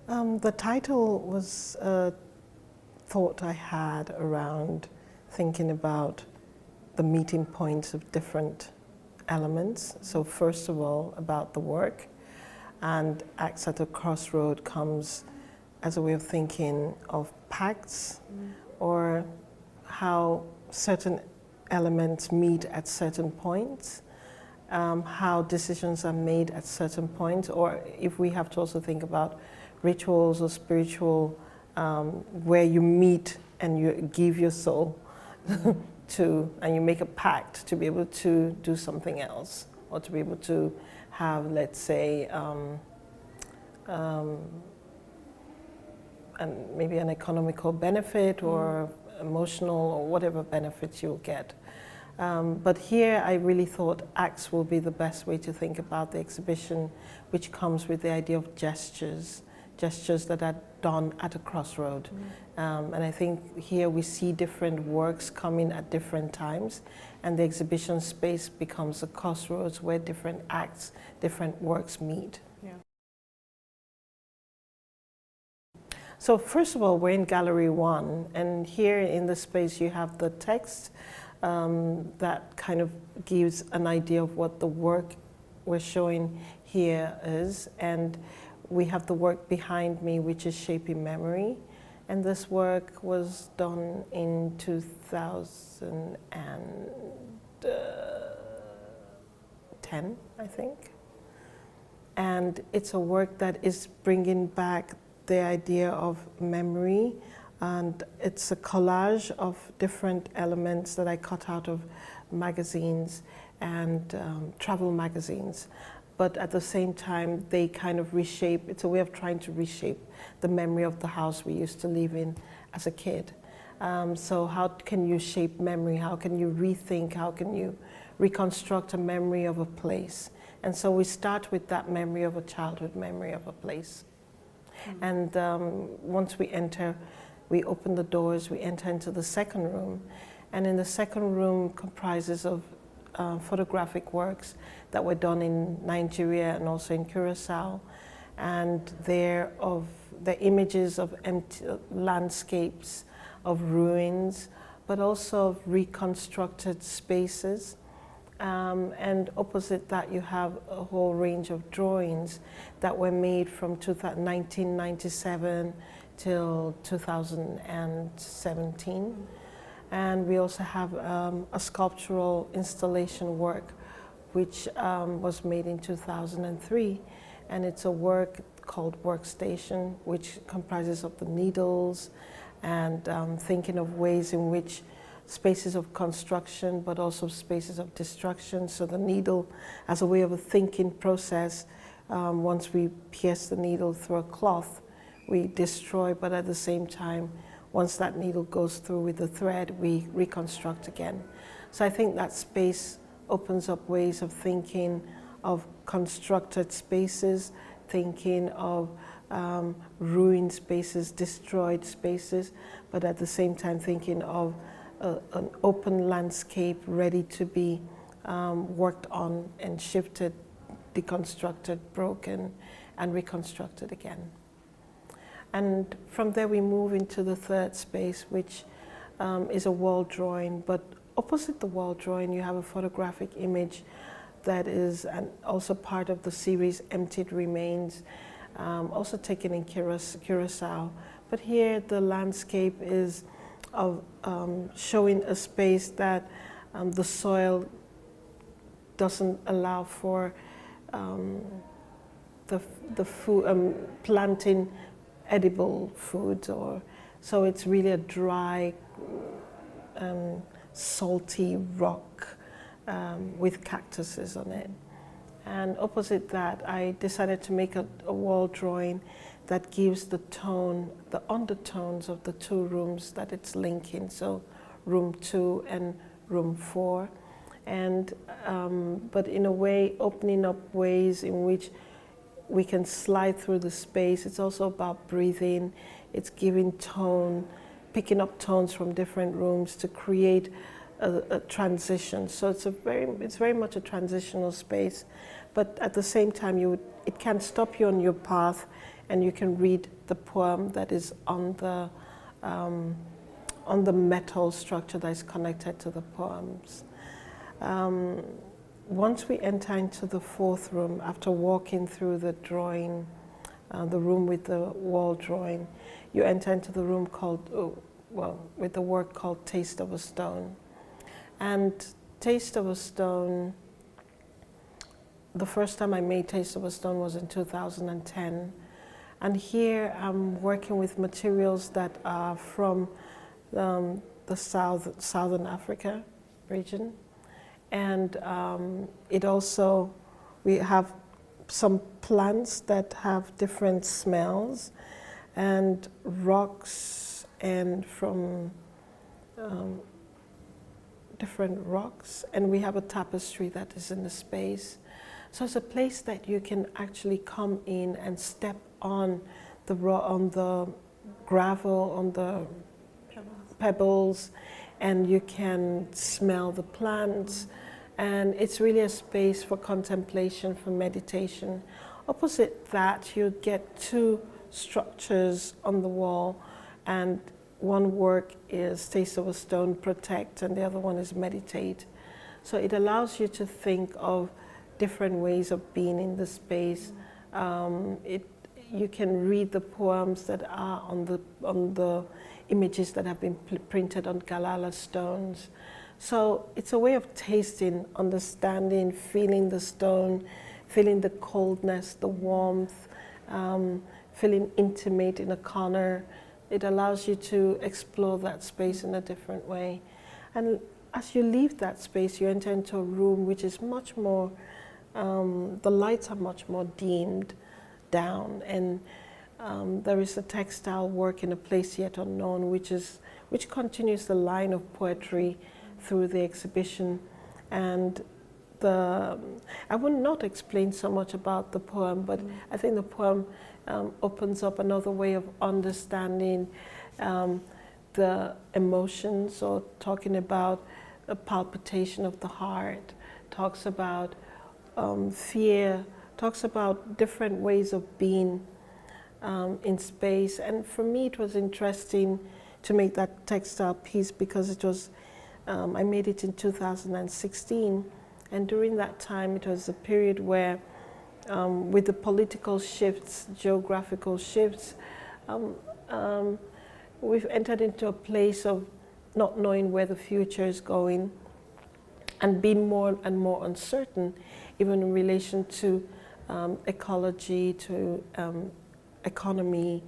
The title was a thought I had around thinking about the meeting points of different elements. So first of all, about the work, and Acts at a Crossroad comes as a way of thinking of pacts or how certain elements meet at certain points, how decisions are made at certain points, or if we have to also think about rituals or spiritual, where you meet and you give your soul to, and you make a pact to be able to do something else, or to be able to have, let's say, and maybe an economical benefit or emotional or whatever benefits you'll get. But here I really thought acts will be the best way to think about the exhibition, which comes with the idea of gestures that are done at a crossroad. And I think here we see different works coming at different times, and the exhibition space becomes a crossroads where different acts, different works meet. Yeah. So first of all, we're in Gallery 1, and here in the space you have the text that kind of gives an idea of what the work we're showing here is, and we have the work behind me, which is Shaping Memory, and this work was done in 2010, I think. And it's a work that is bringing back the idea of memory, and it's a collage of different elements that I cut out of magazines and travel magazines. But at the same time, they kind of reshape, it's a way of trying to reshape the memory of the house we used to live in as a kid. So how can you shape memory? How can you rethink? How can you reconstruct a memory of a place? And so we start with that memory of a childhood memory of a place. And once we enter, we open the doors, we enter into the second room. And in the second room comprises of photographic works that were done in Nigeria and also in Curacao. And they're images of empty landscapes, of ruins, but also of reconstructed spaces. And opposite that, you have a whole range of drawings that were made from 1997 till 2017. And we also have a sculptural installation work which was made in 2003. And it's a work called Workstation, which comprises of the needles and thinking of ways in which spaces of construction, but also spaces of destruction. So the needle as a way of a thinking process, once we pierce the needle through a cloth, we destroy, but at the same time, once that needle goes through with the thread, we reconstruct again. So I think that space opens up ways of thinking of constructed spaces, thinking of ruined spaces, destroyed spaces, but at the same time thinking of an open landscape ready to be worked on and shifted, deconstructed, broken, and reconstructed again. And from there we move into the third space, which is a wall drawing, but opposite the wall drawing you have a photographic image that is also part of the series Emptied Remains, also taken in Curacao. But here the landscape is of showing a space that the soil doesn't allow for the food, planting edible foods, or so it's really a dry, salty rock with cactuses on it. And opposite that, I decided to make a wall drawing that gives the tone, the undertones of the two rooms that it's linking, so room 2 and room 4. And, but in a way, opening up ways in which we can slide through the space. It's also about breathing. It's giving tone, picking up tones from different rooms to create a transition. So it's very much a transitional space, but at the same time you would it can stop you on your path, and you can read the poem that is on the metal structure that is connected to the poems. Once we enter into the fourth room, after walking through the drawing, the room with the wall drawing, you enter into the room called, with the work called Taste of a Stone. And Taste of a Stone, the first time I made Taste of a Stone was in 2010. And here I'm working with materials that are from the Southern Africa region. And it also, we have some plants that have different smells, and rocks, and from different rocks, and we have a tapestry that is in the space. So it's a place that you can actually come in and step on the gravel, on the pebbles, and you can smell the plants, and it's really a space for contemplation, for meditation. Opposite that, you get two structures on the wall, and one work is Taste of a Stone, Protect, and the other one is Meditate. So it allows you to think of different ways of being in the space. You can read the poems that are on the images that have been printed on Galala stones. So it's a way of tasting, understanding, feeling the stone, feeling the coldness, the warmth, feeling intimate in a corner. It allows you to explore that space in a different way. And as you leave that space, you enter into a room which is much more, the lights are much more dimmed down, and there is a textile work in A Place Yet Unknown, which continues the line of poetry through the exhibition. And I will not explain so much about the poem, but I think the poem opens up another way of understanding the emotions, or talking about a palpitation of the heart, talks about fear, talks about different ways of being in space. And for me, it was interesting to make that textile piece because it was, I made it in 2016. And during that time, it was a period where, with the political shifts, geographical shifts, we've entered into a place of not knowing where the future is going, and being more and more uncertain, even in relation to ecology, to economy,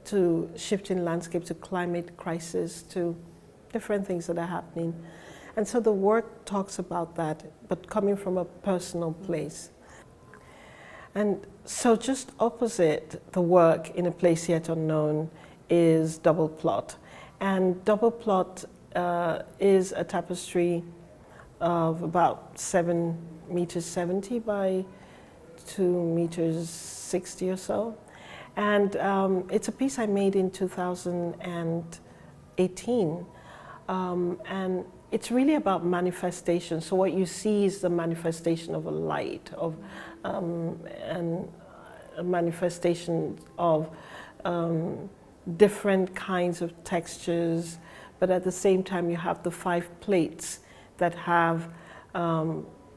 to shifting landscape, to climate crisis, to different things that are happening. And so the work talks about that, but coming from a personal place. And so just opposite the work in A Place Yet Unknown is Double Plot. And Double Plot is a tapestry of about 7 meters 70 by 2 meters 60 or so. And it's a piece I made in 2018. And it's really about manifestation. So what you see is the manifestation of a light, of and a manifestation of different kinds of textures, but at the same time you have the 5 plates that have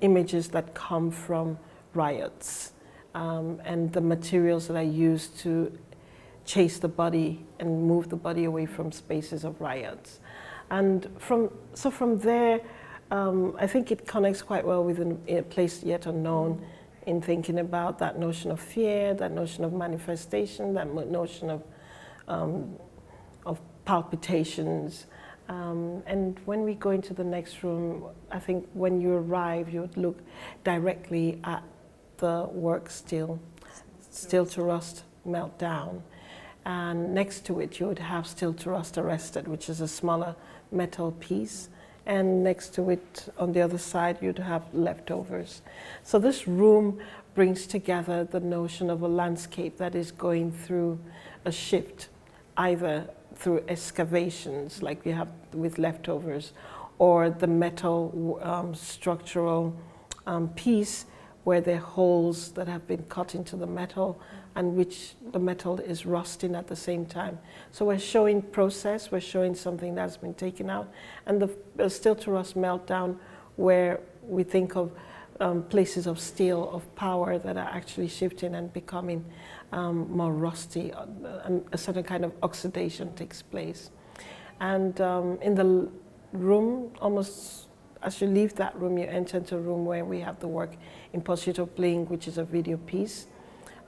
images that come from riots, and the materials that are used to chase the body and move the body away from spaces of riots. And from there, I think it connects quite well with A Place Yet Unknown, in thinking about that notion of fear, that notion of manifestation, that notion of palpitations. And when we go into the next room, I think when you arrive, you would look directly at the work Still to Rust, Melt Down. And next to it, you would have Still to Rust, Arrested, which is a smaller metal piece. And next to it, on the other side, you'd have Leftovers. So this room brings together the notion of a landscape that is going through a shift, either through excavations, like we have with Leftovers, or the metal structural piece, where there are holes that have been cut into the metal and which the metal is rusting at the same time. So we're showing process, we're showing something that's been taken out, and the still to rust meltdown, where we think of places of steel, of power that are actually shifting and becoming more rusty, and a certain kind of oxidation takes place. And in the room, almost as you leave that room, you enter into a room where we have the work In Pursuit of Bling, which is a video piece.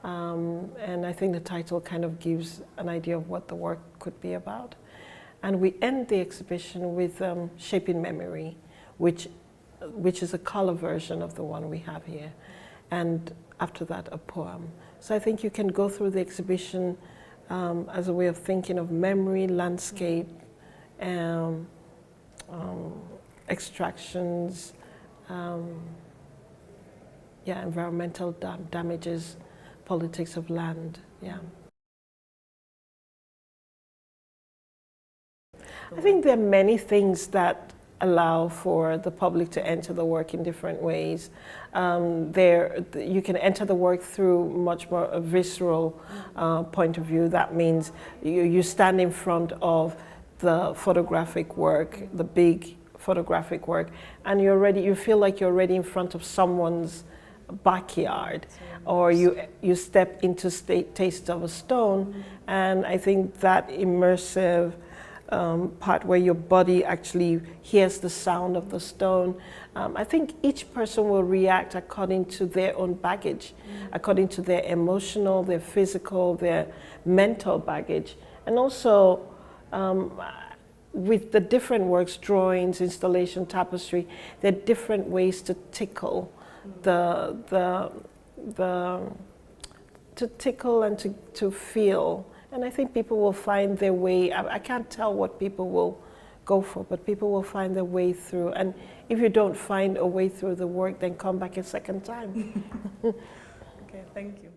And I think the title kind of gives an idea of what the work could be about. And we end the exhibition with Shaping Memory, which is a color version of the one we have here. And after that, a poem. So I think you can go through the exhibition as a way of thinking of memory, landscape, extractions, environmental damages, politics of land, I think there are many things that allow for the public to enter the work in different ways. You can enter the work through much more a visceral point of view. That means you stand in front of the photographic work, the big photographic work, and you feel like you're already in front of someone's backyard, or you step into taste of a stone, and I think that immersive part where your body actually hears the sound of the stone. I think each person will react according to their own baggage, according to their emotional, their physical, their mental baggage. And also with the different works, drawings, installation, tapestry, there are different ways to tickle to tickle and to feel. And I think people will find their way. I can't tell what people will go for, but people will find their way through. And if you don't find a way through the work, then come back a second time. Okay, thank you.